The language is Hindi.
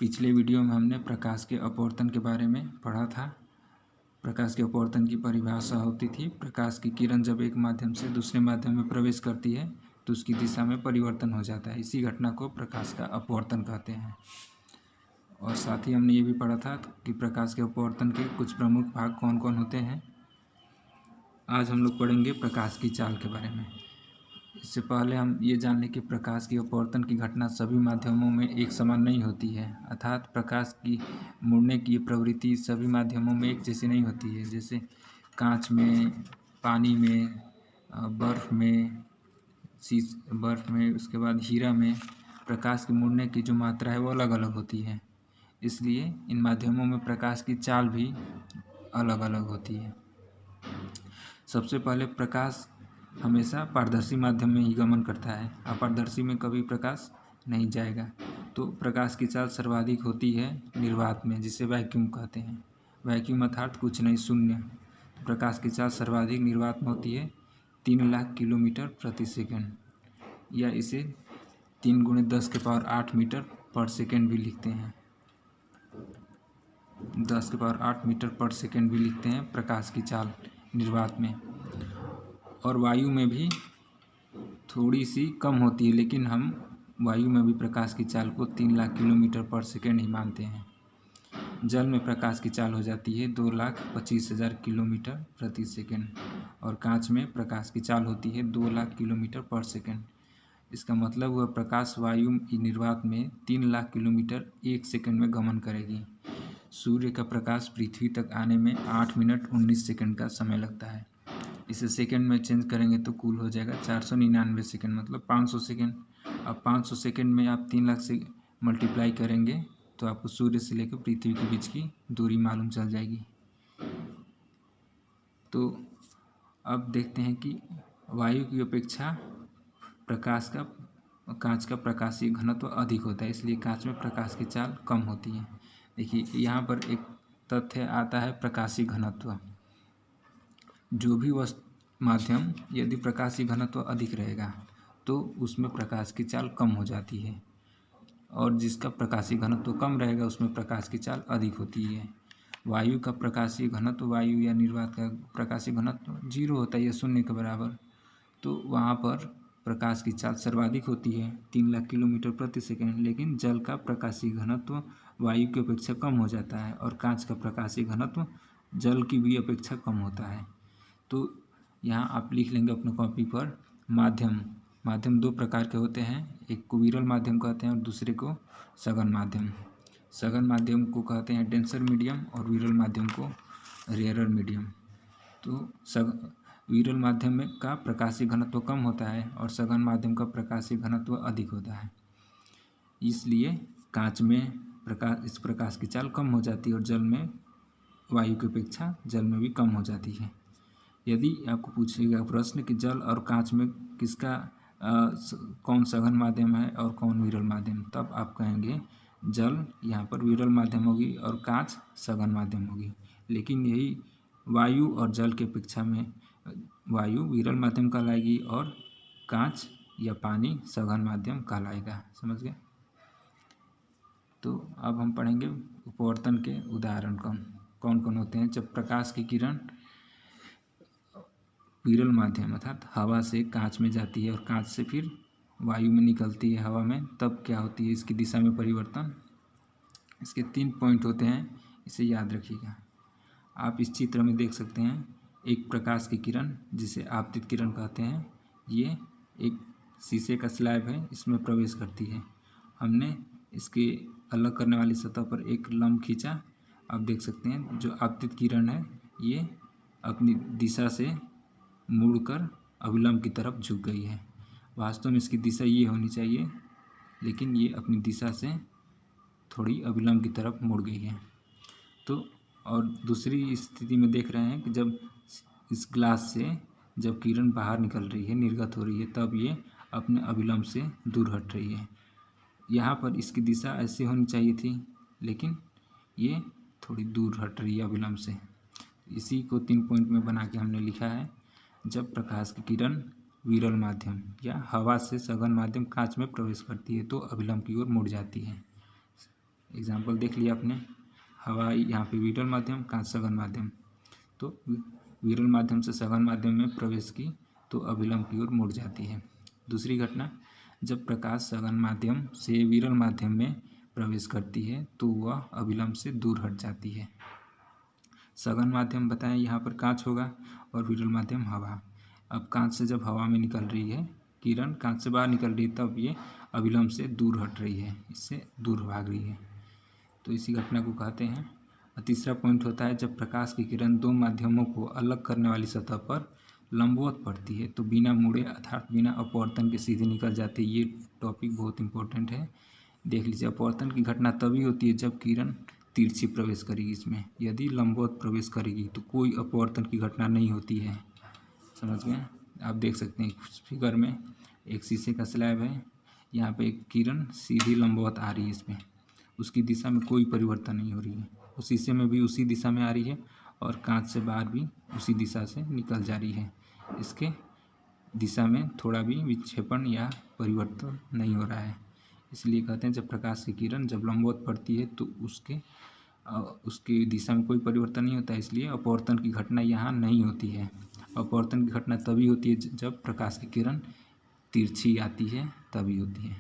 पिछले वीडियो में हमने प्रकाश के अपवर्तन के बारे में पढ़ा था। प्रकाश के अपवर्तन की परिभाषा होती थी, प्रकाश की किरण जब एक माध्यम से दूसरे माध्यम में प्रवेश करती है तो उसकी दिशा में परिवर्तन हो जाता है। इसी घटना को प्रकाश का अपवर्तन कहते हैं। और साथ ही हमने ये भी पढ़ा था कि प्रकाश के अपवर्तन के कुछ प्रमुख भाग कौन कौन होते हैं। आज हम लोग पढ़ेंगे प्रकाश की चाल के बारे में। इससे पहले हम ये जान लें कि प्रकाश की अपवर्तन की घटना सभी माध्यमों में एक समान नहीं होती है, अर्थात प्रकाश की मुड़ने की प्रवृत्ति सभी माध्यमों में एक जैसी नहीं होती है। जैसे कांच में, पानी में, बर्फ़ में, उसके बाद हीरा में प्रकाश की मुड़ने की जो मात्रा है वो अलग अलग होती है। इसलिए इन माध्यमों में प्रकाश की चाल भी अलग अलग होती है। सबसे पहले प्रकाश हमेशा पारदर्शी माध्यम में ही गमन करता है, अपारदर्शी में कभी प्रकाश नहीं जाएगा। तो प्रकाश की चाल सर्वाधिक होती है निर्वात में, जिसे वैक्यूम कहते हैं। वैक्यूम अर्थात कुछ नहीं, शून्य। प्रकाश की चाल सर्वाधिक निर्वात में होती है 3 लाख किलोमीटर प्रति सेकंड, या इसे 3 × 10⁸ मीटर पर सेकंड भी लिखते हैं। 10⁸ मीटर पर सेकंड भी लिखते हैं प्रकाश की चाल निर्वात में। और वायु में भी थोड़ी सी कम होती है, लेकिन हम वायु में भी प्रकाश की चाल को 3 लाख किलोमीटर पर सेकंड ही मानते हैं। जल में प्रकाश की चाल हो जाती है 2,25,000 किलोमीटर प्रति सेकंड, और कांच में प्रकाश की चाल होती है 2 लाख किलोमीटर पर सेकंड। इसका मतलब हुआ प्रकाश वायु निर्वात में 3 लाख किलोमीटर 1 सेकंड में गमन करेगी। सूर्य का प्रकाश पृथ्वी तक आने में 8 मिनट 19 सेकंड का समय लगता है। इसे सेकंड में चेंज करेंगे तो कुल हो जाएगा 499 सेकंड, मतलब 500 सेकंड। अब 500 सेकंड में आप 3 लाख से मल्टीप्लाई करेंगे तो आपको सूर्य से लेकर पृथ्वी के बीच की दूरी मालूम चल जाएगी। तो अब देखते हैं कि वायु की अपेक्षा कांच का प्रकाशीय घनत्व अधिक होता है, इसलिए कांच में प्रकाश की चाल कम होती है। देखिए यहाँ पर एक तथ्य आता है प्रकाशीय घनत्व। जो भी माध्यम यदि प्रकाशीय घनत्व अधिक रहेगा तो उसमें प्रकाश की चाल कम हो जाती है, और जिसका प्रकाशीय घनत्व कम रहेगा उसमें प्रकाश की चाल अधिक होती है। वायु का प्रकाशीय घनत्व, वायु या निर्वात का प्रकाशीय घनत्व 0 होता है या शून्य के बराबर, तो वहाँ पर प्रकाश की चाल सर्वाधिक होती है 3 लाख किलोमीटर प्रति सेकंड। लेकिन जल का प्रकाशीय घनत्व वायु की अपेक्षा कम हो जाता है, और कांच का प्रकाशीय घनत्व जल की भी अपेक्षा कम होता है। तो यहाँ आप लिख लेंगे अपने कॉपी पर, माध्यम 2 प्रकार के होते हैं, एक को विरल माध्यम कहते हैं और दूसरे को सघन माध्यम। सघन माध्यम को कहते हैं डेंसर मीडियम और विरल माध्यम को रेयरर मीडियम। तो विरल माध्यम में का प्रकाशीय घनत्व कम होता है और सघन माध्यम का प्रकाशीय घनत्व अधिक होता है। इसलिए कांच में इस प्रकाश की चाल कम हो जाती है और जल में वायु की अपेक्षा जल में भी कम हो जाती है। यदि आपको पूछेगा प्रश्न कि जल और कांच में कौन सघन माध्यम है और कौन विरल माध्यम, तब आप कहेंगे जल यहाँ पर विरल माध्यम होगी और कांच सघन माध्यम होगी। लेकिन यही वायु और जल की अपेक्षा में वायु विरल माध्यम कहलाएगी और कांच या पानी सघन माध्यम कहलाएगा। समझ गए? तो अब हम पढ़ेंगे अपवर्तन के उदाहरण कौन कौन होते हैं। जब प्रकाश की किरण विरल माध्यम अर्थात हवा से कांच में जाती है और कांच से फिर वायु में निकलती है हवा में, तब क्या होती है इसकी दिशा में परिवर्तन। इसके 3 पॉइंट होते हैं, इसे याद रखिएगा। आप इस चित्र में देख सकते हैं एक प्रकाश की किरण जिसे आपतित किरण कहते हैं, ये एक शीशे का स्लैब है, इसमें प्रवेश करती है। हमने इसके अलग करने वाली सतह पर एक लंब खींचा। आप देख सकते हैं जो आपतित किरण है ये अपनी दिशा से मुड़कर अभिलंब की तरफ झुक गई है। वास्तव में इसकी दिशा ये होनी चाहिए, लेकिन ये अपनी दिशा से थोड़ी अभिलंब की तरफ मुड़ गई है। तो और दूसरी स्थिति में देख रहे हैं कि जब इस ग्लास से जब किरण बाहर निकल रही है, निर्गत हो रही है, तब ये अपने अभिलंब से दूर हट रही है। यहाँ पर इसकी दिशा ऐसे होनी चाहिए थी, लेकिन ये थोड़ी दूर हट रही है अभिलंब से। इसी को 3 पॉइंट में बना के हमने लिखा है, जब प्रकाश की किरण विरल माध्यम या हवा से सघन माध्यम कांच में प्रवेश करती है तो अभिलंब की ओर मुड़ जाती है। एग्जाम्पल देख लिया आपने, हवा यहाँ पे विरल माध्यम, कांच सघन माध्यम। तो विरल माध्यम से सघन माध्यम में प्रवेश की तो अभिलंब की ओर मुड़ जाती है। दूसरी घटना, जब प्रकाश सघन माध्यम से विरल माध्यम में प्रवेश करती है तो वह अभिलंब से दूर हट जाती है। सघन माध्यम बताएं यहाँ पर कांच होगा और विरल माध्यम हवा। अब कांच से जब हवा में निकल रही है किरण, कांच से बाहर निकल रही है, तब ये अभिलंब से दूर हट रही है, इससे दूर भाग रही है, तो इसी घटना को कहते हैं। तीसरा पॉइंट होता है, जब प्रकाश की किरण दो माध्यमों को अलग करने वाली सतह पर लंबवत पड़ती है तो बिना मुड़े अर्थात बिना अपवर्तन के सीधे निकल जाती है। ये टॉपिक बहुत इंपॉर्टेंट है, देख लीजिए। अपवर्तन की घटना तभी होती है जब किरण तिरछी प्रवेश करेगी इसमें, यदि लंबवत प्रवेश करेगी तो कोई अपवर्तन की घटना नहीं होती है। समझ गए? आप देख सकते हैं फिगर में एक शीशे का स्लैब है, यहाँ पे एक किरण सीधी लंबवत आ रही है, इसमें उसकी दिशा में कोई परिवर्तन नहीं हो रही है। उस शीशे में भी उसी दिशा में आ रही है और कांच से बाहर भी उसी दिशा से निकल जा रही है, इसके दिशा में थोड़ा भी विक्षेपण या परिवर्तन नहीं हो रहा है। इसलिए कहते हैं जब प्रकाश की किरण जब लंबवत पड़ती है तो उसकी दिशा में कोई परिवर्तन नहीं होता है, इसलिए अपवर्तन की घटना यहाँ नहीं होती है। अपवर्तन की घटना तभी होती है जब प्रकाश की किरण तिरछी आती है, तभी होती है।